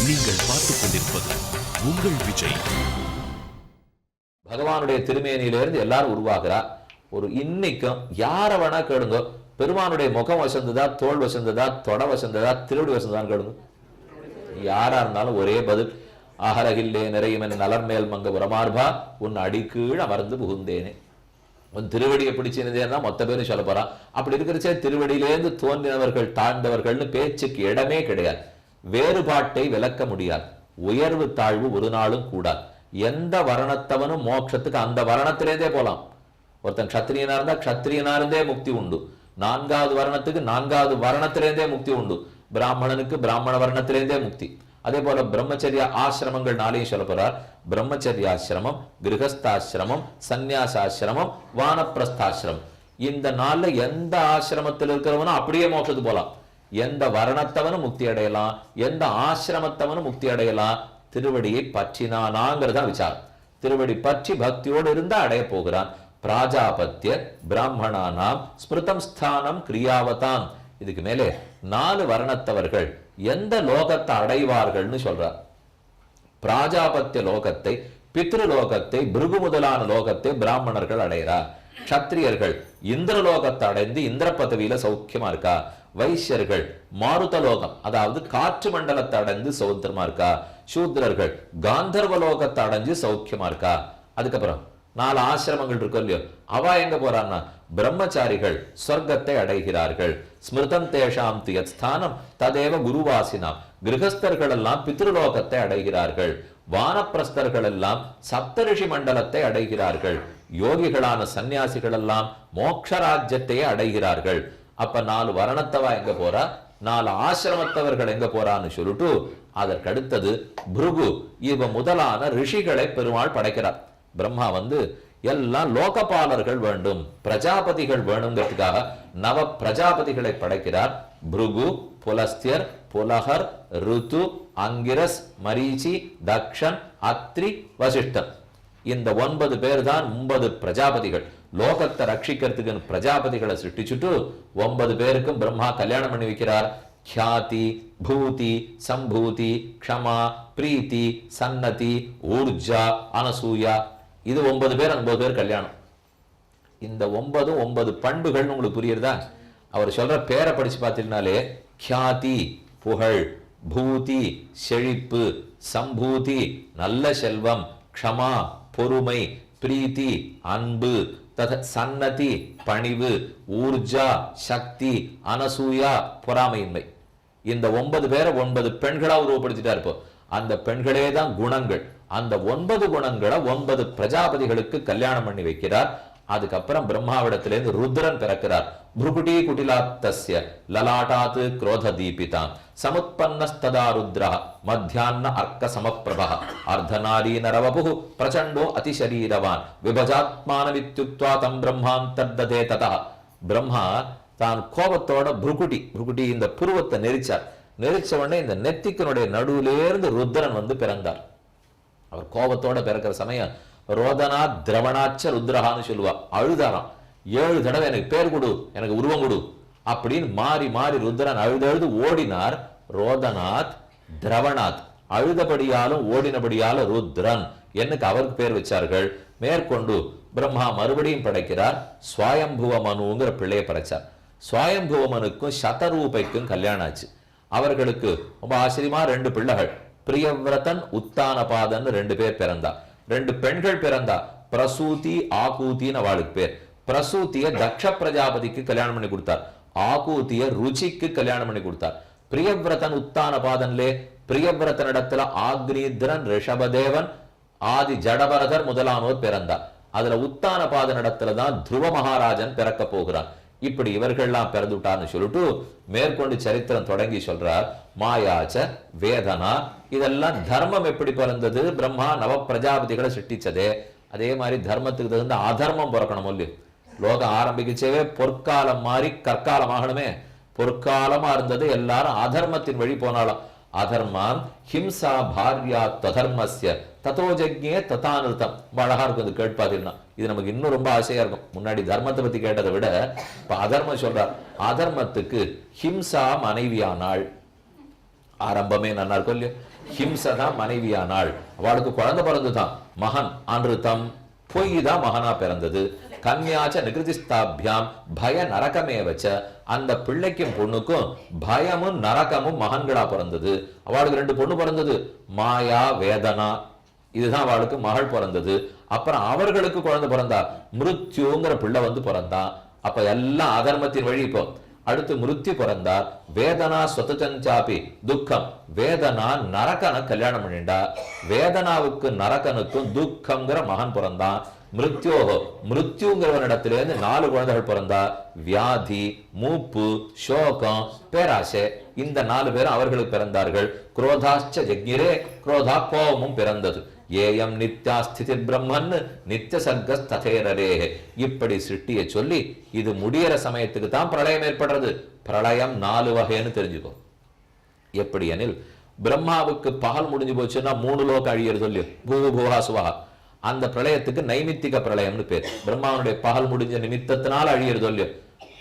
நீங்கள் பார்த்துக் கொண்டிருப்பது உங்கள் விஜய். பகவானுடைய திருமேனியிலிருந்து எல்லாரும் உருவாகிறா. ஒரு இன்னைக்கும் யார வேணா கேளுங்க, பெருமானுடைய முகம் வசந்ததா, தோல் வசந்ததா, தொட வசந்ததா, திருவடி வசந்ததான்னு கேளுங்க. யாரா இருந்தாலும் ஒரே பதில், ஆஹரகில்லே நிறையும் என் நலர்மேல் மங்க உரமார்பா உன் அடிக்கீழ் அமர்ந்து புகுந்தேனே. உன் திருவடியை பிடிச்சிருந்தேன்னா மொத்த பேரும் சொல்ல போறான். அப்படி இருக்கிறச்சே திருவடியிலேருந்து தோன்றினவர்கள் தாழ்ந்தவர்கள்னு பேச்சுக்கு இடமே கிடையாது. வேறுபாட்டை விளக்க முடியாது. உயர்வு தாழ்வு ஒரு நாளும் கூடாது. எந்த வர்ணத்தவனும் மோட்சத்துக்கு அந்த வர்ணத்திலேருந்தே போலாம். ஒருத்தன் க்ஷத்திரியனா இருந்தா க்ஷத்திரியனா இருந்தே முக்தி உண்டு. நான்காவது வர்ணத்துக்கு நான்காவது வர்ணத்திலேருந்தே முக்தி உண்டு. பிராமணனுக்கு பிராமண வர்ணத்திலேருந்தே முக்தி. அதே போல பிரம்மச்சரிய ஆசிரமங்கள் நாளையும் சொல்ல போறார். பிரம்மச்சரியாசிரமம், கிரகஸ்தாசிரமம், சந்நியாசாசிரமம், வானப்பிரஸ்தாசிரமம். இந்த நாள்ல எந்த ஆசிரமத்தில் இருக்கிறவனும் அப்படியே மோட்சத்துக்கு போலாம். எந்த வர்ணத்தவனும் முக்தி அடையலாம், எந்த ஆசிரமத்தவனும் முக்தி அடையலாம். திருவடியை பற்றினானாங்கிறதா விசாரம். திருவடி பற்றி பக்தியோடு இருந்தா அடைய போகிறான். பிராஜாபத்திய பிராமணானாம் ஸ்மிருதம் ஸ்தானம் கிரியாவதாம். இதுக்கு மேலே 4 வர்ணத்தவர்கள் எந்த லோகத்தை அடைவார்கள்னு சொல்றார். பிராஜாபத்திய லோகத்தை, பித்ருலோகத்தை, பிருகு முதலான லோகத்தை பிராமணர்கள் அடைகிறார். க்ஷத்திரியர்கள் இந்திரலோகத்தை அடைந்து இந்திர பதவியில சௌக்கியமா இருக்கா. வைசியர்கள் மாருத லோகம், அதாவது காற்று மண்டலத்தை அடைந்து சௌத்திரமா இருக்கா. சூத்ரர்கள் காந்தர்வ லோகத்தை அடைஞ்சு சௌக்கியமா இருக்கா. அதுக்கப்புறம் 4 ஆசிரமங்கள் இருக்கும் இல்லையோ, அவ எங்க போறான்னா பிரம்மச்சாரிகள் சொர்க்கத்தை அடைகிறார்கள். ஸ்மிருதம் தேஷாம் தியத் ஸ்தானம் ததேவ குருவாசினாம். கிரகஸ்தர்கள் எல்லாம் பித்ருலோகத்தை அடைகிறார்கள். வானப்பிரஸ்தர்கள் எல்லாம் சப்தரிஷி மண்டலத்தை அடைகிறார்கள். யோகிகளான சன்னியாசிகள் எல்லாம் மோட்சராஜ்யத்தையே அடைகிறார்கள். அப்ப 4 வர்ணத்தவா எங்க போறா, 4 ஆசிரமத்தவர்கள் எங்க போறான்னு சொல்லிட்டு அதற்கடுத்தது பிருகு இவ முதலான ரிஷிகளை பெருமாள் படைக்கிறார். பிரம்மா எல்லாம் லோகபாலர்கள் வேண்டும், பிரஜாபதிகள் வேணுங்கிறதுக்காக நவ பிரஜாபதிகளை படைக்கிறார். பிருகு, புலஸ்தியர், புலகர், ருத்து, அங்கிரஸ், மரீச்சி, தக்ஷன், அத்ரி, வசிஷ்டன். இந்த 9 பேர் தான் 9 பிரஜாபதிகள். லோகத்தை ரட்சிக்கிறதுக்கு பிரஜாபதிகளை சிருஷ்டிச்சுட்டு 9 பேருக்கும் பிரம்மா கல்யாணம் பண்ணி வைக்கிறார். க்யாதி, பூதி, சம்பூதி, க்ஷமா, பிரீத்தி, சன்னதி, ஊர்ஜா, அனசூயா. இது 9 பேர், 9 பேர் கல்யாணம். இந்த 9 பண்புகள் உங்களுக்கு புரியுறதா? அவர் சொல்ற பேரை படிச்சு பார்த்தீங்கன்னாலே, க்யாதி புகழ், பூதி செழிப்பு, சம்பூதி நல்ல செல்வம், க்ஷமா பொறுமை, பிரீத்தி அன்பு, சன்னதி பணிவு, ஊர்ஜா சக்தி, அனசூயா பொறாமையின்மை. இந்த 9 பேரை 9 பெண்களா உருவப்படுத்திட்டா இருப்போம். அந்த பெண்களே தான் குணங்கள். அந்த 9 குணங்களை 9 பிரஜாபதிகளுக்கு கல்யாணம் பண்ணி வைக்கிறார். அதுக்கப்புறம் பிரம்மாவிடத்திலிருந்து ருத்ரன் பிறக்கிறார். புருகுடி குட்டிலாத்தஸ்ய லலாட்டாத் குரோத தீபிதாம் சமுத்பன்னஸ்ததா ருத்ரா மத்தியான அர்க்க சமப்பிரபா அர்த்தநாரி நரவபு பிரச்சண்டோ அதிசரீரவான் விபஜாத்மான வித்யுக்த்வா தம் பிரம்மாந்தர்ததே ததா. பிரம்மா தான் கோபத்தோட புருகுடி இந்த புருவத்தை நெரிச்சார். நெரிச்ச உடனே இந்த நெத்திக்கனுடைய நடுவிலேருந்து ருத்ரன் பிறந்தார். அவர் கோபத்தோட பிறக்கிற சமயம் ரோதனா திரவணாச்ச ருத்ரஹான்னு சொல்லுவா. அழுதாராம். 7 தடவை எனக்கு பேர் கொடு, எனக்கு உருவம் கொடு அப்படின்னு மாறி மாறி ருத்ரன் அழுதழுது ஓடினார். ரோதநாத் திரவணாத், அழுதபடியாலும் ஓடினபடியாலும் ருத்ரன் என்னக்கு அவருக்கு பேர் வச்சார்கள். மேற்கொண்டு பிரம்மா மறுபடியும் படைக்கிறார். ஸ்வயம்புவ மனுங்கிற பிள்ளையை படைச்சார். ஸ்வயம்புவ மனுக்கும் சதரூபைக்கும் கல்யாணம் ஆச்சு. அவர்களுக்கு ரொம்ப ஆச்சரியமா 2 பிள்ளைகள், பிரியவிரதன் உத்தானபாதன் 2 பேர் பிறந்தா. 2 பெண்கள் பிறந்தா. பிரசூதி ஆகூத்தின்னு அவளுக்கு பேர். பிரசூதிய தக்ஷ பிரஜாபதிக்கு கல்யாணம் பண்ணி கொடுத்தார். ஆகூத்திய ருச்சிக்கு கல்யாணம் பண்ணி கொடுத்தார். பிரியவிரதன் உத்தானபாதன்லே பிரியவிரதனிடத்துல ஆக்னித்ரன், ரிஷபதேவன், ஆதி ஜடபரதர் முதலானோர் பிறந்தார். அதுல உத்தானபாதனிடத்துல தான் துருவ மகாராஜன் பிறக்க போகிறார். இப்படி இவர்கள்லாம் பிறந்துட்டான்னு சொல்லிட்டு மேற்கொண்டு சரித்திரம் தொடங்கி சொல்றார். மாயாச்ச வேதனா, இதெல்லாம் தர்மம் எப்படி பிறந்தது? பிரம்மா நவ பிரஜாபதிகளை சிருஷ்டிச்சதே. அதே மாதிரி தர்மத்துக்கு தகுந்த அதர்மம் பிறக்கணும் இல்லையோ. லோகம் ஆரம்பிக்கச்சேவே பொற்காலம் மாறி கற்காலம் ஆகணுமே. பொற்காலமா இருந்தது, எல்லாரும் அதர்மத்தின் வழி போனாலும். அதர்மான் ஹிம்சா பாரியா ததர்மஸ்ய ததோஜக்ஞே ததானுர்த்தம். அழகா இருக்கும் இது கேட்பாதீங்கன்னா. இது நமக்கு இன்னும் ரொம்ப ஆசையா இருக்கும். முன்னாடி தர்மத்தை பத்தி கேட்டதை விட இப்ப அதர்மம் சொல்றார். அதர்மத்துக்கு ஹிம்சா மனைவியானாள். ஆரம்பமே நல்லா இருக்கும் இல்லையோ. ஹிம்சை தான் மனைவியானாள், அவளுக்கு குழந்தை பிறந்துதான் மகன் அன்ருதம், பொய் தான் மகனா பிறந்தது. கன்யாச்ச நிகிருதிஸ்தாபியாம் பய நரகமே வச்ச, அந்த பிள்ளைக்கும் பொண்ணுக்கும் பயமும் நரகமும் மகன்களா பிறந்தது. அவளுக்கு 2 பொண்ணு பிறந்தது, மாயா வேதனா, இதுதான் அவளுக்கு மகள் பிறந்தது. அப்புறம் அவர்களுக்கு குழந்தை பிறந்தா, மிருத்யுங்கிற பிள்ளை வந்து பிறந்தான். அப்ப எல்லாம் அதர்மத்தின் வழி. இப்போ அடுத்து மிருத்யு பிறந்தார், வேதனா சொத்தஞ்சாபி துக்கம், வேதனா நரகனை கல்யாணம் பண்ணிண்டா, வேதனாவுக்கு நரகனுக்கும் துக்கம்ங்கிற மகன் பிறந்தான். மிருத்யோகோ மிருத்யுங்கிறவனிடத்திலிருந்து 4 குழந்தைகள் பிறந்தா, வியாதி, மூப்பு, சோகம், பேராசை, இந்த 4 பேரும் அவர்களுக்கு பிறந்தார்கள். குரோதாச்ச ஜக்ஞிரே, குரோதா கோபமும் பிறந்தது. ஏயம் நித்யா ஸ்திதி பிரம்மன் நித்திய சர்க்கஸ் ததேரரே, இப்படி சிருஷ்டியை சொல்லி இது முடியற சமயத்துக்கு தான் பிரளயம் ஏற்படுறது. பிரளயம் 4 வகைன்னு தெரிஞ்சுக்கோ. எப்படி எனில், பிரம்மாவுக்கு பகல் முடிஞ்சு போச்சுன்னா 3 லோகம் அழியறது சொல்லி பூ பூஹா சுவஹா, அந்த பிரளயத்துக்கு நைமித்திக பிரளயம்னு பேர். பிரம்மாவுடைய பகல் முடிஞ்ச நிமித்தத்தினால அழியறது இல்லையோ.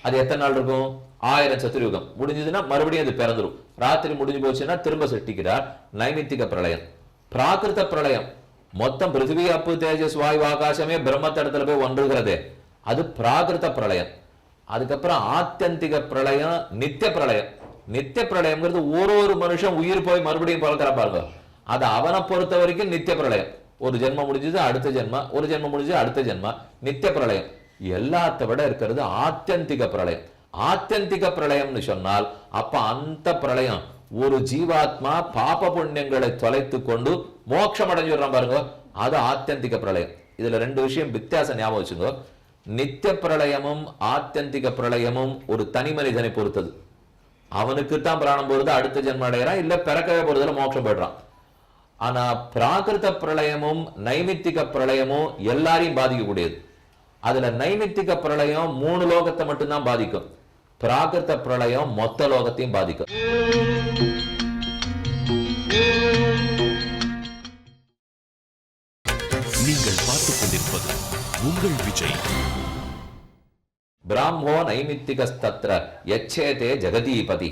அது எத்தனை நாள் இருக்கும்? 1000 சதுர்யுகம் முடிஞ்சதுன்னா மறுபடியும் அது பிறந்துடும். ராத்திரி முடிஞ்சு போச்சுன்னா திரும்ப சிருஷ்டிக்கிறார், நைமித்திக பிரளயம். பிராகிருத பிரளயம், மொத்தம் பிருத்திவி அப்பு தேஜஸ் வாயு ஆகாசமே பிரம்மத்தடத்துல போய் ஒன்றுகிறதே, அது பிராகிருத பிரளயம். அதுக்கப்புறம் ஆத்தியந்திக பிரளயம், நித்திய பிரளயம். நித்திய பிரளயம்ங்கிறது ஒரு மனுஷன் உயிர் போய் மறுபடியும் பிறக்கிற பாருங்க, அது அவனை பொறுத்த வரைக்கும் நித்திய பிரளயம். ஒரு ஜென்மம் முடிஞ்சது அடுத்த ஜென்மா, ஒரு ஜென்மம் முடிஞ்சது அடுத்த ஜென்மா, நித்திய பிரளயம். எல்லாத்த விட இருக்கிறது ஆத்தியந்திக பிரளயம். ஆத்தியந்திக பிரளயம்னு சொன்னால் அப்ப அந்த பிரளயம் ஒரு ஜீவாத்மா பாப புண்ணியங்களை தொலைத்து கொண்டு மோட்சம் அடைஞ்சிடுறான் பாருங்க, அது ஆத்தியந்திக பிரளயம். இதுல 2 விஷயம் வித்தியாசம் ஞாபகம் வச்சுங்க. நித்திய பிரளயமும் ஆத்தியந்திக பிரளயமும் ஒரு தனி மனிதனை பொறுத்தது. அவனுக்கு தான் பிராணம் போறது, அடுத்த ஜென்மம் அடைகிறான், இல்ல பிறக்கவே போறதுல மோட்சம் போயிடுறான். ஆனா பிராகிருத பிரளயமும் நைமித்திக பிரளயமும் எல்லாரையும் பாதிக்கக்கூடியது. அதுல நைமித்திக பிரளயம் 3 லோகத்தை மட்டும்தான் பாதிக்கும், பிராகிருத பிரளயம் மொத்த லோகத்தையும் பாதிக்கும். நீங்கள் பார்த்துக் கொண்டிருப்பது உங்கள் விஜய். பிராமோ நைமித்திகஸ்தத்ர யச்சேதே ஜெகதீபதி,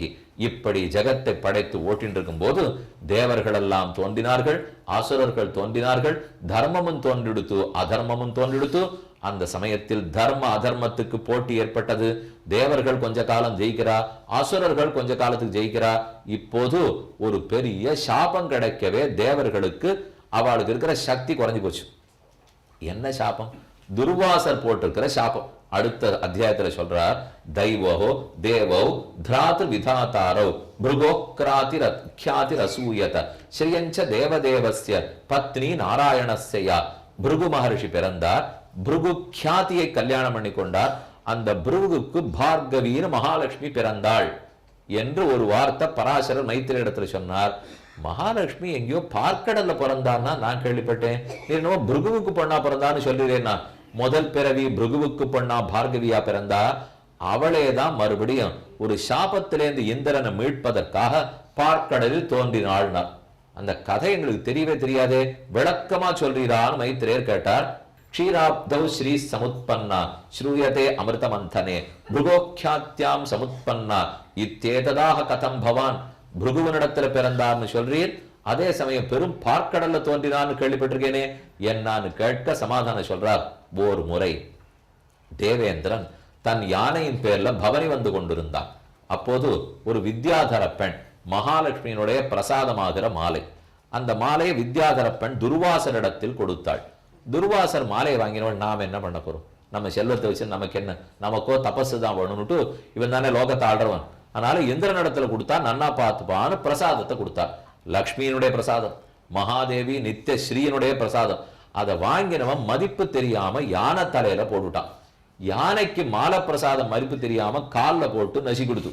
இப்படி ஜகத்தை படைத்து ஓட்டின்றிருக்கும் போது தேவர்கள் எல்லாம் தோன்றினார்கள், அசுரர்கள் தோன்றினார்கள், தர்மமும் தோன்றிடுத்து அதர்மமும் தோன்றிடுத்து. அந்த சமயத்தில் தர்ம அதர்மத்துக்கு போட்டி ஏற்பட்டது. தேவர்கள் கொஞ்ச காலம் ஜெயிக்கிறா, அசுரர்கள் கொஞ்ச காலத்துக்கு ஜெயிக்கிறா. இப்போது ஒரு பெரிய சாபம் கிடைக்கவே தேவர்களுக்கு அவளுக்கு இருக்கிற சக்தி குறைஞ்சு போச்சு. என்ன சாபம்? துர்வாசர் போட்டிருக்கிற சாபம். அடுத்த அத்தியாயத்துல சொல்றார், தைவோ தேவோ திராத்து விதாத்தாரோ பிருகோக்ராதிர் க்யாதிர் அசூயத ஸ்ரீயஞ்ச தேவதேவஸ்ய பத்னி நாராயணஸ்யா. பிருகு மகர்ஷி பிறந்தார், பிருகு க்யாதியை கல்யாணம் பண்ணி கொண்டார். அந்த பிருகுக்கு பார்கவீர் மகாலட்சுமி பிறந்தாள் என்று ஒரு வார்த்தை பராசரர் மைத்திரி இடத்துல சொன்னார். மகாலட்சுமி எங்கேயோ பார்க்கடல்ல பிறந்தான்னா நான் கேள்விப்பட்டேன், நீ என்னவோ பிருகுவுக்கு பொண்ணா பிறந்தான்னு சொல்றீரேன்னா. முதல் பிறவி பிருகுவுக்கு பொண்ணா பார்கவியா பிறந்தா, அவளேதான் மறுபடியும் ஒரு சாபத்திலேருந்து இந்திரனை மீட்பதற்காக பார்க்கடலில் தோன்றினாள்னார். அந்த கதை எங்களுக்கு தெரியவே தெரியாதே, விளக்கமா சொல்றீரான்னு மைத்திரேயர் கேட்டார். க்ஷீராப்தௌ ஸ்ரீ சமுத்பன்னா ஸ்ரூயதே அமிர்தமந்தனே பிருகோக்யாத்யாம் சமுத்பன்னா இத்தேததாக கதம் பவான். பிருகுவனிடத்துல பிறந்தார்னு சொல்றீர், அதே சமயம் பெரும் பார்க்கடல்ல தோன்றினான்னு கேள்விப்பட்டிருக்கேனே என்னான்னு கேட்க சமாதானம் சொல்றார். ஓர் முறை தேவேந்திரன் தன் யானையின் பேர்ல பவனி வந்து கொண்டிருந்தான். அப்போது ஒரு வித்யாதர பெண் மகாலட்சுமியினுடைய பிரசாதமாகிற மாலை, அந்த மாலையை வித்யாதர பெண் துர்வாசரிடத்தில் கொடுத்தாள். துர்வாசர் மாலையை வாங்கினவன், நாம் என்ன பண்ண போறோம், நம்ம செல்வத்தை வச்சு நமக்கு என்ன, நமக்கோ தபசு தான் வேணும்னுட்டு இவன் தானே லோகத்தை ஆடுறவன், அதனால இந்திரனிடத்துல கொடுத்தா நன்னா பார்த்துப்பான்னு பிரசாதத்தை கொடுத்தார். லக்ஷ்மியினுடைய பிரசாதம், மகாதேவி நித்திய ஸ்ரீயினுடைய பிரசாதம். அதை வாங்கினவன் மதிப்பு தெரியாம யானை தலையில போட்டுட்டான். யானைக்கு மாலை பிரசாதம் மதிப்பு தெரியாம காலில் போட்டு நசி கொடுத்து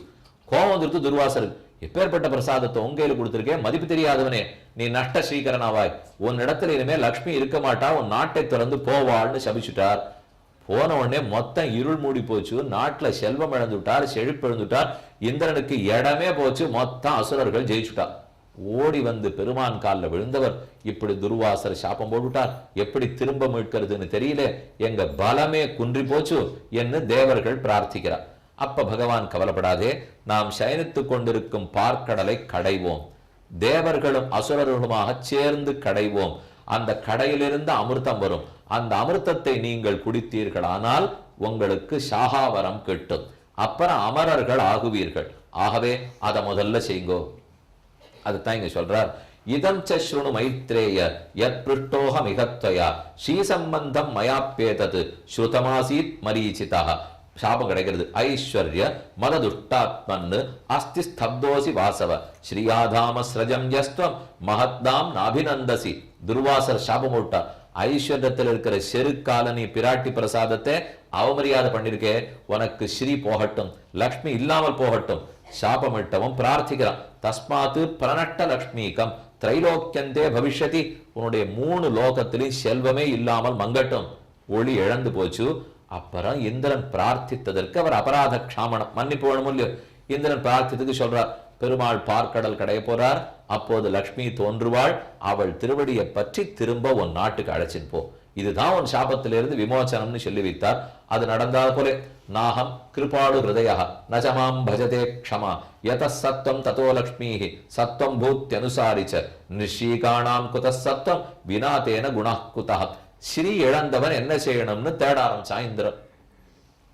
கோபம் வந்துருக்கு துர்வாசருக்கு. எப்பேற்பட்ட பிரசாதத்தை உங்கையில கொடுத்திருக்கேன், மதிப்பு தெரியாதவனே, நீ நஷ்ட ஸ்ரீகரனாவாய், உன் இடத்துல இனிமே லக்ஷ்மி இருக்க மாட்டா, உன் நாட்டை திறந்து போவாள்னு சபிச்சுட்டார். போன உடனே மொத்தம் இருள் மூடி போச்சு, நாட்டுல செல்வம் இழந்துட்டார், செழிப்பு இழந்துட்டார், இந்திரனுக்கு இடமே போச்சு, மொத்தம் அசுரர்கள் ஜெயிச்சுட்டார். ஓடி வந்து பெருமான் காலில் விழுந்தவர், இப்படி துர்வாசர் சாபம் போட்டுட்டார், எப்படி திரும்ப மீட்கிறதுன்னு தெரியல, எங்க பலமே குன்றி போச்சு என்று தேவர்கள் பிரார்த்திக்கிறார். அப்ப பகவான் கவலைப்படாதே, நாம் சயனித்துக் கொண்டிருக்கும் பார்க்கடலை கடைவோம், தேவர்களும் அசுரர்களுமாக சேர்ந்து கடைவோம். அந்த கடையிலிருந்து அமிர்தம் வரும். அந்த அமிர்தத்தை நீங்கள் குடித்தீர்களானால் உங்களுக்கு சாகாவரம் கிட்டும். அப்புறம் அமரர்கள் ஆகுவீர்கள். ஆகவே அதை முதல்ல செய்யுங்கோ. அதுதான் இங்க சொல்றார். இதம் சஸ்ருணு மைத்ரேய யத் பிருஷ்டோஹ மிகத்வயா ஸ்ரீசம்பந்தம் மயாப்பேதது ஸ்ருதமாசீத் மரீச்சிதா. சாபம் கிடைக்கிறது. ஐஸ்வர்ய மததுஷ்டாத்மன்னு அஸ்தி ஸ்தப்தோசி வாசவ ஸ்ரீயாதாம ஸ்ரஜம் யஸ்துவம் மகத்தாம் நாபிநந்தசி. துர்வாசர் சாபம் விட்டார். ஐஸ்வர்யத்தில் இருக்கிற செருக்கால நீ பிராட்டி பிரசாதத்தை அவமரியாதை பண்ணிருக்கே, உனக்கு ஸ்ரீ போகட்டும், லக்ஷ்மி இல்லாமல் போகட்டும். சாபமிட்டவன் பிரார்த்திக்கிறான். தஸ்மாத்து பிரணட்ட லக்ஷ்மீகம் திரைலோக்கியந்தே பவிஷ்யதி. உன்னுடைய 3 லோகத்திலையும் செல்வமே இல்லாமல் மங்கட்டும். ஒளி இழந்து போச்சு. அப்புறம் இந்திரன் பிரார்த்தித்ததற்கு அவர் அபராத க்ஷாமணம் மன்னிப்பு வேணும் இல்லையோ. இந்திரன் பிரார்த்தித்துக்கு சொல்றார், பெருமாள் பார்க்கடல் கடைய போறார். அப்போது லக்ஷ்மி தோன்றுவாள். அவள் திருவடியை பற்றி திரும்ப உன் நாட்டுக்கு அழைச்சின் போ. இதுதான் உன் சாபத்திலிருந்து விமோச்சனம்னு சொல்லி வைத்தார். அது நடந்தால் போலே நாகம் கிருபாடு ஹிருதய நஜமாம் பஜதே க்ஷமா யத சத்வம் ததோ லக்ஷ்மீ சத்வம் பூத்யனுசாரிச்ச நிஷீகாணாம் குத சத்வம் வினாதேன குணா குதா. ஸ்ரீ இழந்தவன் என்ன செய்யணும்னு தேட ஆரம்பிச்சான் இந்திரன்.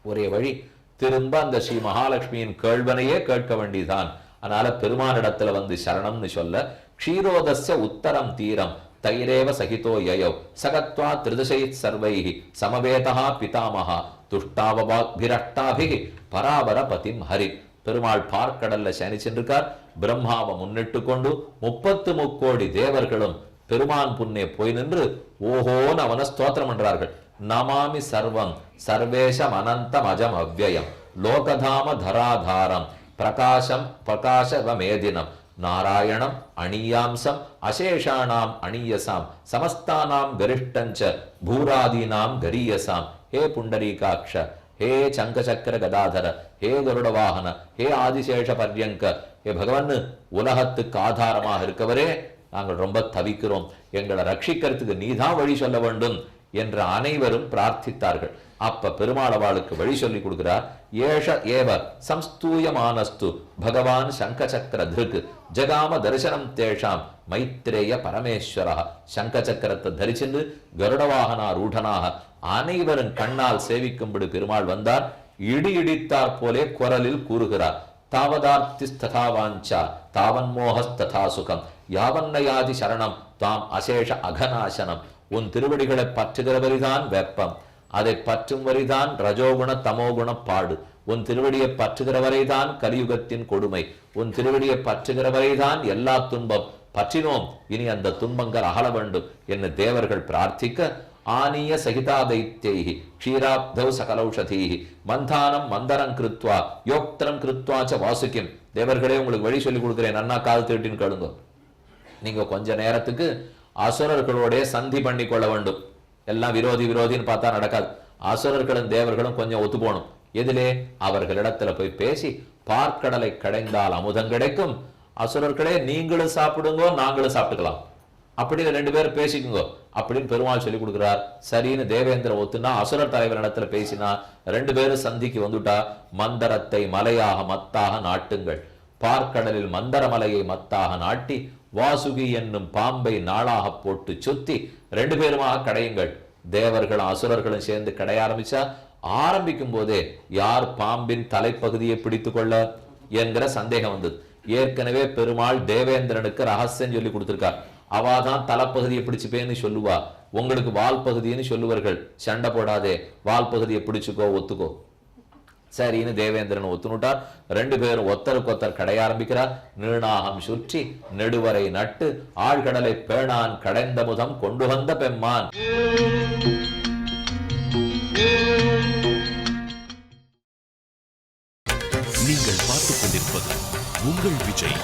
ஒரே வழி, திரும்ப அந்த ஸ்ரீ மகாலட்சுமியின் கேள்வனையே கேட்க வேண்டியதான். அதனால பெருமானிடத்துல வந்து சரணம்னு சொல்ல, க்ஷீரோதஸ்ய உத்தரம் தீரம் தைரேவ சகிதோ யயோ சகத்வா திருதசைத் சர்வைஹி சமவேதா பிதாமஹா துஷ்டாவபாபிரஷ்டாபிகி பராபர பதிம் ஹரி. பெருமாள் பார்க்கடல்ல சயனிச்சிருக்கார். பிரம்மாவை முன்னிட்டு கொண்டு 33 கோடி தேவர்களும் பெருமான் புண்ணே போய் நின்று ஓஹோன்னு அவனை ஸ்தோத்திரம் பண்றார்கள். நமாமி சர்வம் சர்வேஷம் அனந்தம் அஜம் அவ்யயம் லோகதாம தராதாரம் பிரகாசம் பிரகாசவமேதினம் நாராயணம் அணியாம்சம் அசேஷானாம் அணியசாம் சமஸ்தானாம் கரிஷ்டஞ்ச பூராதீனாம் கரியசாம். ஹே புண்டரீகாட்ச, ஹே சங்கசக்கர கதாதர, ஹே கருட வாகன, ஹே ஆதிசேஷ பர்யங்க, ஹே பகவான், உலகத்துக்கு ஆதாரமாக இருக்கவரே, நாங்கள் ரொம்ப தவிக்கிறோம், எங்களை ரட்சிக்கிறதுக்கு நீதான் வழி சொல்ல வேண்டும் என்று அனைவரும் பிரார்த்தித்தார்கள். அப்ப பெருமாளவாளுக்கு வழி சொல்லி கொடுக்கிறார். ஏஷ ஏவ சம்ஸ்தூயமானஸ்து பகவான் சங்கசக்கர திருக் ஜகாம தரிசனம் தேஷாம் மைத்ரேய பரமேஸ்வரா. சங்கசக்கரத்தை தரிச்சுண்டு கருடவாகனா ரூடனாக அனைவரும் கண்ணால் சேவிக்கும்படி பெருமாள் வந்தார். இடி இடித்தார் போலே குரலில் கூறுகிறார். தாவதார்த்திஸ்ததா வாஞ்சா தாவன்மோகஸ்ததா சுகம் யாவன்னயாதி சரணம் தாம் அசேஷ அகநாசனம். உன் திருவடிகளை பற்றுகிறவரிதான் வெப்பம், அதை பற்றும் வரிதான் ரஜோகுண தமோகுண பாடு. உன் திருவடியை பற்றுகிறவரைதான் கலியுகத்தின் கொடுமை. உன் திருவடியை பற்றுகிறவரைதான் எல்லா துன்பம். பற்றினோம், இனி அந்த துன்பங்கள் அகல வேண்டும் என்று தேவர்கள் பிரார்த்திக்க, ஆனிய சகிதா தைத்யைஹி க்ஷீராப்தௌ சகலௌஷதீஹி மந்தானம் மந்தரம் கிருத்வா யோக்தரம் கிருத்வாச்ச வாசுகிம். தேவர்களே, உங்களுக்கு வழி சொல்லி கொடுக்குறேன், நன்னா கால் தேட்டின்னு கேளுங்க. நீங்க கொஞ்ச நேரத்துக்கு அசுரர்களோட சந்தி பண்ணி கொள்ள வேண்டும். எல்லாம் விரோதி விரோதின்னு பார்த்தா நடக்காது. அசுரர்களும் தேவர்களும் கொஞ்சம் ஒத்து போகணும். எதிலே? அவர்களிடத்துல போய் பேசி பார்க்கடலை கடைந்தால் அமுதம் கிடைக்கும். அசுரர்களே, நீங்களும் சாப்பிடுங்கோ, நாங்களும் சாப்பிட்டுக்கலாம், அப்படின்னு 2 பேரும் பேசிக்குங்க அப்படின்னு பெருமாள் சொல்லி கொடுக்கிறார். சரின்னு தேவேந்திர ஒத்துனா அசுரர் தலைவர் இடத்துல பேசினா 2 பேரும் சந்திக்கு வந்துட்டா. மந்தரத்தை மலையாக மத்தாக நாட்டுங்கள். பார்க்கடலில் மந்தர மலையை மத்தாக நாட்டி வாசுகி என்னும் பாம்பை நாளாக போட்டு சுத்தி 2 பேருமாக கடையுங்கள். தேவர்களும் அசுரர்களும் சேர்ந்து கடைய ஆரம்பிச்சா, ஆரம்பிக்கும் போதே யார் பாம்பின் தலைப்பகுதியை பிடித்து கொள்ள என்கிற சந்தேகம் வந்தது. ஏற்கனவே பெருமாள் தேவேந்திரனுக்கு ரகசியம் சொல்லி கொடுத்திருக்கார். அவாதான் தலைப்பகுதியை பிடிச்சுப்பேன்னு சொல்லுவா, உங்களுக்கு வால் பகுதின்னு சொல்லுவார்கள். சண்டை போடாதே, வால் பகுதியை பிடிச்சுக்கோ, ஒத்துக்கோ. சரின்னு தேவேந்திரன் ஒத்துனுட்டார். 2 பேரும் ஒத்தருக்கு ஒத்தர் கடைய ஆரம்பிக்கிறார். நீணாகம் சுற்றி நெடுவரை நட்டு ஆழ்கடலை பேணான் கடைந்த முதம் கொண்டு வந்த பெம்மான். நீங்கள் பார்த்துக் கொண்டிருப்பது உங்கள் விஜய்.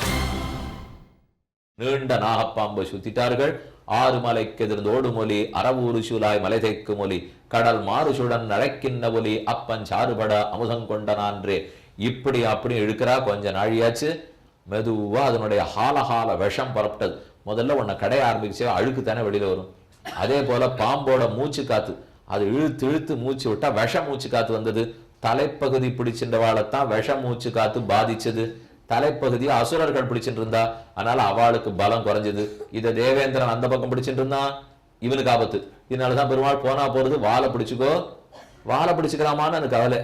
நீண்ட நாகப்பாம்பை சுத்திட்டார்கள். 6 மலைக்கு எதிர்ந்தோடு மொழி அறவூறு சூலாய் மலை தைக்கு மொழி கடல் மாறுசுடன் நழைக்கின்ற ஒலி அப்பன் சாறுபட அமுதம் கொண்ட நான்றே. இப்படி அப்படி இழுக்கிறா. கொஞ்ச நாழியாச்சு. மெதுவா அதனுடைய ஹாலஹால விஷம் புறப்பட்டது. முதல்ல உன்னை கடைய ஆரம்பிச்சு அழுக்கு தானே வெளியில வரும். அதே போல பாம்போட மூச்சு காத்து, அது இழுத்து இழுத்து மூச்சு விட்டா விஷ மூச்சு காத்து வந்தது. தலைப்பகுதி பிடிச்சின்றவாளைத்தான் விஷ மூச்சு காத்து பாதிச்சது. தலைப்பகுதி அசுரர்கள் பிடிச்சிட்டு இருந்தா, அதனால அவளுக்கு பலம் குறைஞ்சது. இதை தேவேந்திரன் அந்த பக்கம் பிடிச்சிட்டு இருந்தான், இவனுக்கு ஆபத்து. இதனாலதான் பெருமாள் போனா போறது வாழை பிடிச்சுக்கோ, வாழை பிடிச்சுக்கலாமான்னு எனக்கு கவலை,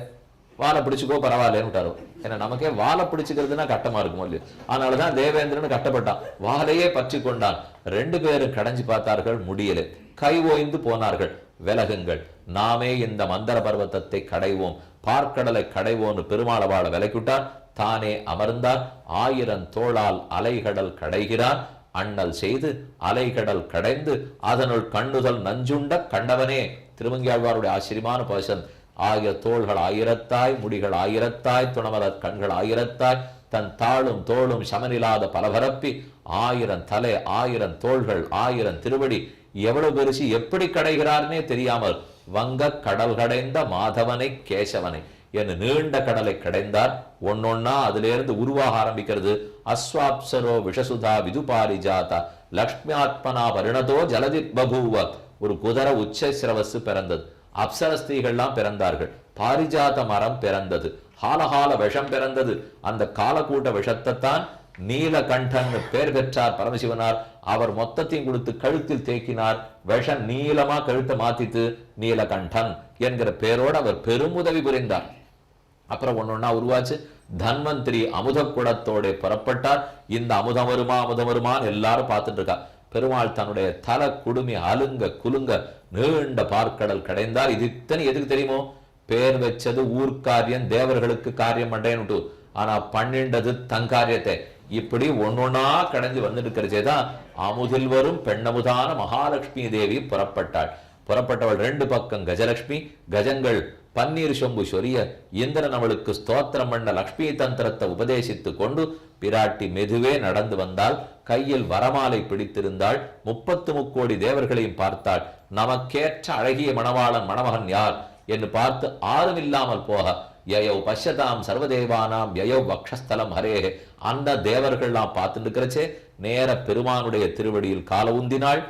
வாழை பிடிச்சுக்கோ பரவாயில்லன்னு விட்டாரோ. ஏன்னா நமக்கே வாழை பிடிச்சுக்கிறதுனா கட்டமா இருக்குமோ இல்லையோ, அதனாலதான் தேவேந்திரன் கட்டப்பட்டான், வாழையே பற்றி கொண்டான். 2 பேரும் கடைஞ்சு பார்த்தார்கள், முடியல. கை ஓய்ந்து போனார்கள். விலகுங்கள், நாமே இந்த மந்தர பர்வத்தத்தை கடைவோம், பார்க்கடலை கடைவோன்னு பெருமாள் வாழ விலக்கிவிட்டார். தானே அமர்ந்தார். 1000 தோளால் அலைகடல் கடைகிறார். அண்ணல் செய்து அலைகடல் கடைந்து அதனுள் கண்ணுதல் நஞ்சுண்ட கண்டவனே. திருமங்கியாழ்வாருடைய ஆச்சரியமான பர்சன். 1000 தோள்கள் 1000தாய், முடிகள் 1000தாய், துணமலர் கண்கள் 1000தாய், தன் தாளும் தோளும் சமனில்லாத பலபரப்பி 1000 தலை, 1000 தோள்கள், 1000 திருவடி. எவ்வளவு பெருசு, எப்படி கடைகிறார்னே தெரியாமல் வங்க கடல் கடைந்த மாதவனை கேசவனை என்று நீண்ட கடலை கடைந்தார். ஒன்னொன்னா அதிலிருந்து உருவாக ஆரம்பிக்கிறது. அஸ்வாப்சரோ விஷசுதா விதுபாரிஜாதா லக்ஷ்மியாத்மனா பரிணதோ ஜலதித் பபூவ. ஒரு குதிரை உச்ச சிரவசு பிறந்தது, அப்சர ஸ்திரீகள்லாம் பிறந்தார்கள், பாரிஜாத மரம் பிறந்தது, ஹாலஹால விஷம் பிறந்தது. அந்த காலக்கூட்ட விஷத்தை தான் நீலகண்டன் பேர் பெற்றார் பரமசிவனார். அவர் மொத்தத்தையும் கொடுத்து கழுத்தில் தேக்கினார். விஷம் நீளமா கழுத்தை மாத்தித்து நீலகண்டன் என்கிற பேரோடு அவர் பெருமுதவி புரிந்தார். அப்புறம் ஒன்னொன்னா உருவாச்சு. தன்வந்திரி அமுத குடத்தோட புறப்பட்டார். இந்த அமுதம் வருமா அமுதம் வருமான்னு எல்லாரும் பார்த்துட்டு இருக்கா. பெருமாள் தன்னுடைய தலை குடுமி அலுங்க குலுங்க நீண்ட பார்க்கடல் கடைந்தார். இது இத்தனை எதுக்கு தெரியுமோ? பேர் வச்சது ஊர்காரியம், தேவர்களுக்கு காரியம் பண்றேன்னு. ஆனா பண்ணிண்டது தங்காரியத்தை. இப்படி ஒன்னொன்னா கடைஞ்சு வந்துட்டு இருக்கிறதேதான் அமுதில் வரும் பெண்ணமுதான மகாலட்சுமி தேவி புறப்பட்டாள். புறப்பட்டவள் 2 பக்கம் கஜலட்சுமி. கஜங்கள் பன்னீர் சொம்பு சொரிய இந்திரன் அவளுக்கு ஸ்தோத்திரம் பண்ண லக்ஷ்மி தந்திரத்தை உபதேசித்து கொண்டு பிராட்டி மெதுவே நடந்து வந்தாள். கையில் வரமாலை பிடித்திருந்தாள். 33 கோடி தேவர்களையும் பார்த்தாள். நமக்கேற்ற அழகிய மணவாளன் மணமகன் யார் என்று பார்த்து ஆறும் இல்லாமல் போக யயோ பஷ்யதாம் சர்வதேவானாம் யயோ வக்ஷஸ்தலம் ஹரேஹே. அந்த தேவர்கள்லாம் பார்த்துட்டு இருக்கிறச்சே நேர பெருமானுடைய திருவடியில் கால ஊந்தினாள்,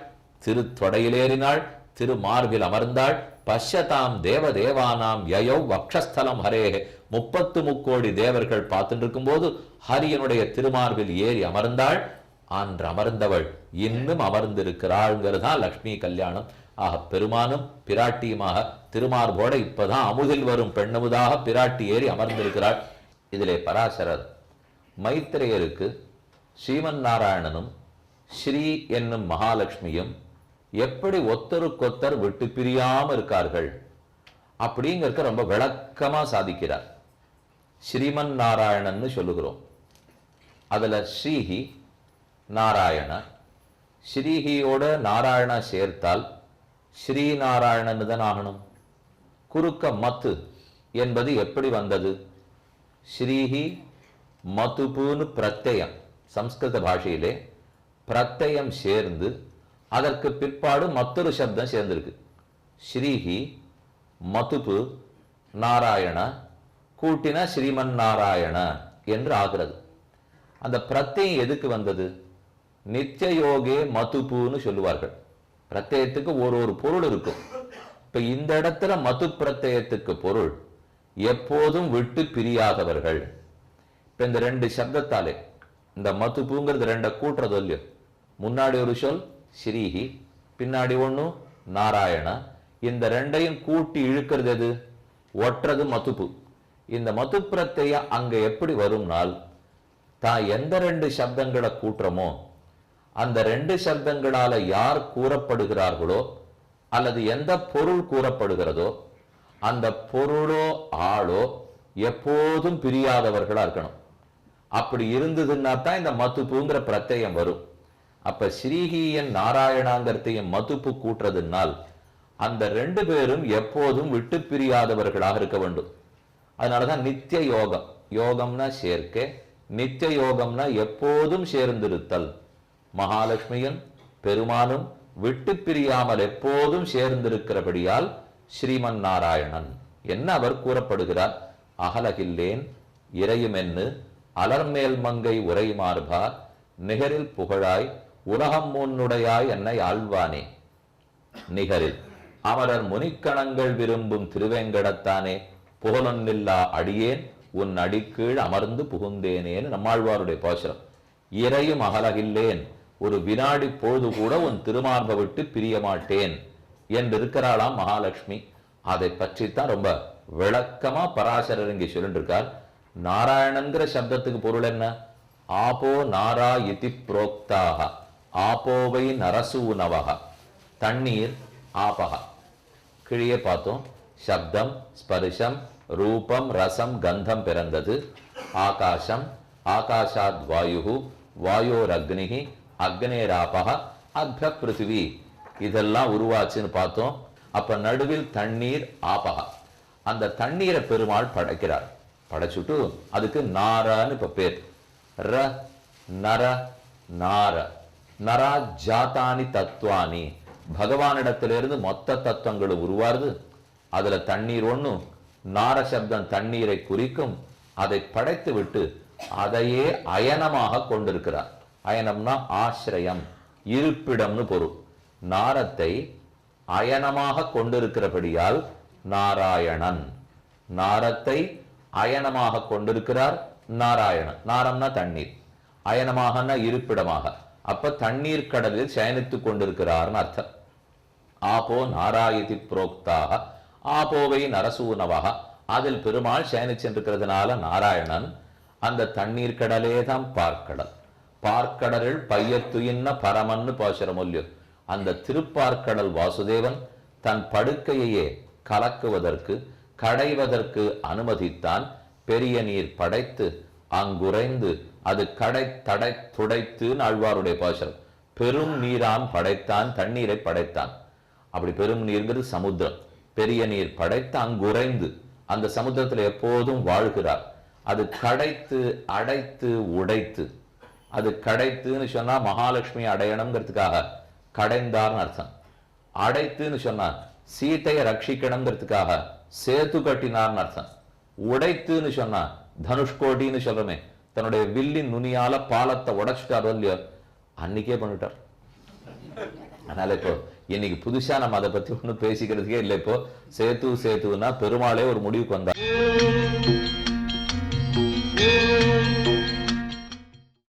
திருத்தொடையிலேறினாள், திருமார்பில் அமர்ந்தாள். பஷ்யதாம் தேவதேவானாம் யயோ வக்ஷஸ்தலம் ஹரேஹே. 33 கோடி தேவர்கள் பார்த்துட்டு இருக்கும் போது ஹரியனுடைய திருமார்பில் ஏறி அமர்ந்தாள். அன்று அமர்ந்தவள் இன்னும் அமர்ந்திருக்கிறாள்ங்கிறதுதான் லக்ஷ்மி கல்யாணம். ஆக பெருமானும் பிராட்டியுமாக திருமார்போட இப்பதான் அமுதில் வரும் பெண்ணமுதாக பிராட்டி ஏறி அமர்ந்திருக்கிறாள். இதிலே பராசரர் மைத்திரேயருக்கு ஸ்ரீமன் நாராயணனும் ஸ்ரீ என்னும் மகாலட்சுமியும் எப்படி ஒத்தருக்கொத்தர் விட்டு பிரியாம இருக்கார்கள் அப்படிங்கிறத ரொம்ப விளக்கமா சாதிக்கிறார். ஸ்ரீமன் நாராயணன்னு சொல்லுகிறோம். அதுல ஸ்ரீஹி நாராயண, ஸ்ரீஹியோட நாராயணா சேர்த்தால் ஸ்ரீநாராயணன் தான் ஆகணும். குறுக்க மத்து என்பது எப்படி வந்தது? ஸ்ரீஹி மதுபுன்னு பிரத்யம், சம்ஸ்கிருத பாஷையிலே பிரத்யம் சேர்ந்து அதற்கு பிற்பாடு மற்றொரு சப்தம் சேர்ந்திருக்கு. ஸ்ரீஹி மதுபு நாராயண கூட்டின ஸ்ரீமன் நாராயண என்று ஆகிறது. அந்த பிரத்யம் எதுக்கு வந்தது? நித்திய யோகே மதுபுன்னு சொல்லுவார்கள். பிரத்யத்துக்கு ஒரு பொருள் இருக்கும். இப்ப இந்த இடத்துல மது பிரத்யத்துக்கு பொருள் எப்போதும் விட்டு பிரியாதவர்கள். இப்ப இந்த 2 சப்தத்தாலே இந்த மதுபுங்கிறது 2 கூட்டுறது இல்லையோ. முன்னாடி ஒரு சொல் ஸ்ரீஹி, பின்னாடி ஒண்ணு நாராயண. இந்த 2ஐயும் கூட்டி இழுக்கிறது எது? ஒற்றது மதுபு. இந்த மது பிரத்யம் அங்க எப்படி வரும்னால், தான் எந்த 2 சப்தங்களை கூட்டுறமோ அந்த 2 சப்தங்களால யார் கூறப்படுகிறார்களோ அல்லது எந்த பொருள் கூறப்படுகிறதோ அந்த பொருளோ ஆளோ எப்போதும் பிரியாதவர்களா இருக்கணும். அப்படி இருந்ததுன்னா தான் இந்த மதுப்புங்கிற பிரத்யம் வரும். அப்ப ஸ்ரீஹியன் நாராயணாங்கிறதையும் மதுப்பு கூட்டுறதுனால் அந்த 2 பேரும் எப்போதும் விட்டு பிரியாதவர்களாக இருக்க வேண்டும். அதனாலதான் நித்திய யோகம், யோகம்னா சேர்க்கை, நித்திய யோகம்னா எப்போதும் சேர்ந்திருத்தல். மகாலட்சுமியும் பெருமானும் விட்டு பிரியாமல் எப்போதும் சேர்ந்திருக்கிறபடியால் ஸ்ரீமன் நாராயணன் என்ன அவர் கூறப்படுகிறார். அகலகில்லேன் இறையுமென்னு அலர்மேல் மங்கை உரை மார்பா நிகரில் புகழாய் உலகம் முன்னுடையாய் என்னை ஆழ்வானே. நிகரில் அமரர் முனிக்கணங்கள் விரும்பும் திருவேங்கடத்தானே புகழொன்னில்லா அடியேன் உன் அடிக்கீழ் அமர்ந்து புகுந்தேனேன்னு நம்மாழ்வாருடைய பாசுரம். இறையும் அகலகில்லேன், ஒரு வினாடி பொழுது கூட உன் திருமார்பை விட்டு பிரிய மாட்டேன் என்று இருக்கிறாளாம் மகாலட்சுமி. அதை பற்றித்தான் ரொம்ப விளக்கமா பராசரர் இங்கே சொல்லிட்டு இருக்கார். நாராயணங்கிற சப்தத்துக்கு பொருள் என்ன? ஆபோ நாரா இதி புரோக்தாக, ஆபோவை நரசூனவக, தண்ணீர் ஆபக. கீழே பார்த்தோம், சப்தம் ஸ்பர்ஷம் ரூபம் ரசம் கந்தம் பிறந்தது. ஆகாசம், ஆகாஷாத் வாயு, வாயோர் அக்னிகி, அக்னேராபக, அக்ர பிருத்திவி, இதெல்லாம் உருவாச்சுன்னு பார்த்தோம். அப்ப நடுவில் தண்ணீர் ஆபக. அந்த தண்ணீரை பெருமாள் படைக்கிறார். படைச்சுட்டு அதுக்கு நாரான்னு இப்ப பேர். ர நர நார, நரா ஜாத்தானி தத்துவானி, பகவானிடத்திலிருந்து மொத்த தத்துவங்களும் உருவாருது. அதுல தண்ணீர் ஒண்ணு, நார சப்தம் தண்ணீரை குறிக்கும். அதை படைத்து விட்டு அதையே அயனமாக கொண்டிருக்கிறார். அயனம்னா ஆசிரியம், இருப்பிடம்னு பொருள். நாரத்தை அயனமாக கொண்டிருக்கிறபடியால் நாராயணன். நாரத்தை அயனமாக கொண்டிருக்கிறார் நாராயணன். நாரம்னா தண்ணீர், அயனமாகனா இருப்பிடமாக. அப்ப தண்ணீர் கடலில் சயனித்துக் கொண்டிருக்கிறார்னு அர்த்தம். ஆபோ நாராயதி புரோக்தாக, ஆபோவை நரசூனவக, அதில் பெருமாள் சயனிச்சென்றிருக்கிறதுனால நாராயணன். அந்த தண்ணீர் கடலே தான் பார்க்கடல். பார்க்கடலில் பையத்துயின்ன பரமன்னு பாசுரமொல்லியோ. அந்த திருப்பார்க்கடல் வாசுதேவன் தன் படுக்கையையே கலக்குவதற்கு கடைவதற்கு அனுமதித்தான். பெரிய நீர் படைத்து அங்குறைந்து அது கடை தடை துடைத்து ஆழ்வாருடைய பாசுரம். பெரும் நீரான் படைத்தான், தண்ணீரை படைத்தான். அப்படி பெரும் நீர்ங்கிறது சமுத்திரம். பெரிய நீர் படைத்து அங்குறைந்து அந்த சமுத்திரத்தில் எப்போதும் வாழ்கிறார். அது கடைத்து அடைத்து உடைத்து. அது கடைத்துன்னு சொன்னா மகாலட்சுமி அடையணுங்கிறதுக்காக கடைந்தார்னு அர்த்தம். அடைத்துன்னு சொன்னா சீத்தையை ரட்சிக்கணுங்கிறதுக்காக சேத்து கட்டினார்னு அர்த்தம். உடைத்துன்னு சொன்னா தனுஷ்கோடின்னு சொல்றமே, தன்னுடைய வில்லின் நுனியால பாலத்தை உடைச்சிட்டாரோ இல்லையோ, அன்னைக்கே பண்ணிட்டார். அதனால இப்போ இன்னைக்கு புதுசா நம்ம அதை பத்தி ஒன்றும் பேசிக்கிறதுக்கே இல்லை. இப்போ சேத்துனா பெருமாளே ஒரு முடிவுக்கு வந்தார்.